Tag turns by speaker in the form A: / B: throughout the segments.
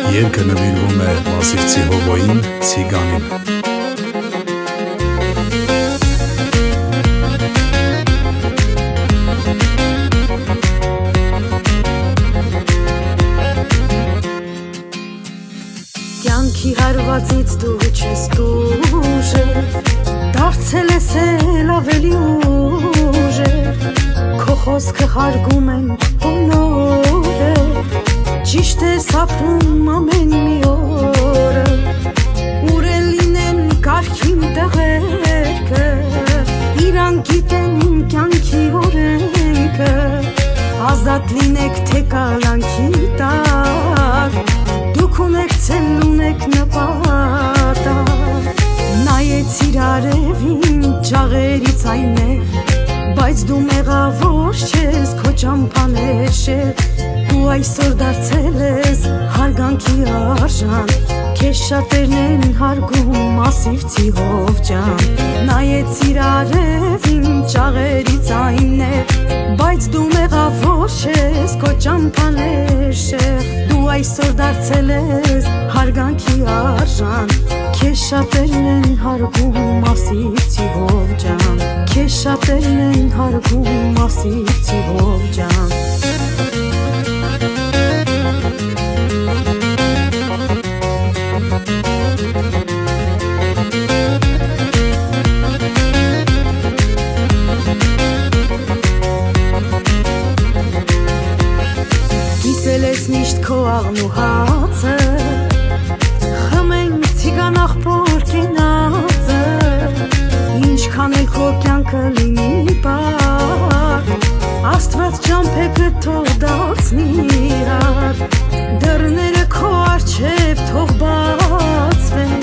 A: Երգը նվիրվում է Մասիվցի Հովոյին, Ցիգանին։
B: Կյանքի հարվածից դու չես տուժել, դարձել ես էլ ավելի ուժեր, քո խոսքը հարգում են բոլորը, ճիշտ ես ապրում ամեն մի օրը, ուր էլ լինեն կարգին տեղերքը, իրանք գիտեն իմ կյանքի օրենքը, ազատ լինեք թե կալանքի տակ, դուք ունեցել ունեք նպատակ, նայեցիր արևին ճաղերից այնեղ, բայց դու մեղավոր չես, քո ճամփան է շեղ, դու այսօր դարձել ես հարգանքի արժան, քեզ շատերն են հարգում Մասիվցի Հով ջան, նայեցիր արևին ճաղերից այնեղ, բայց դու մեղավոր չես, քո ճամփան է շեղ, դու այսօր դարձել ես հարգանքի արժան, քեզ շատերն են հարգում Մասիվցի Հով ջան, քեզ շատերն են հարգում Մասիվցի Հով ջան։ Կիսել ես միշտ քո աղն ու հացը, խմենք ցիգան աղբոր կենացը, ինչքան էլ քո կյանքը լինի բարդ, Աստված ճամփեքը թող դարձնի իրար, դռները քո առջև թող բացվեն,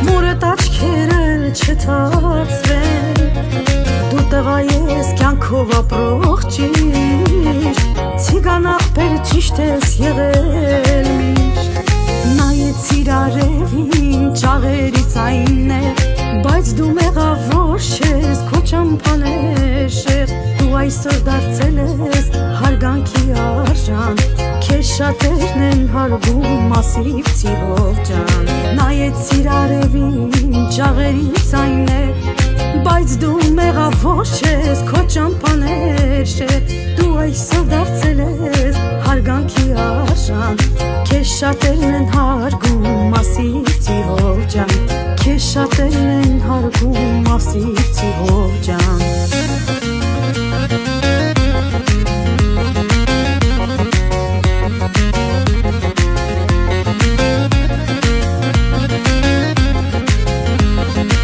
B: մորդ աչքերը չթացվեն, դու տղա ես կյանքով ապրող ճիշտ, ցիգան աղբեր ճիշտ ես եղել միշտ, նայեցիր արևին ճաղերից այն է, բայց դու մեղավոր չես, քո ճամփան է շեղ, դու այսօր դարձել ես հարգանքի արժան, քեզ շատերն են հարգում Մասիվցի Հով ջան, նայեցիր արևին ճաղերից այն է, բայց դու մեղավոր չես, քո ճամփան է շեղ, դու այսօր դարձել ես հարգանքի արժան, քեզ շատերն են հարգում Մասիվցի Հով ջան, քեզ շատերն են հարգում Մասիվցի Հով ջան։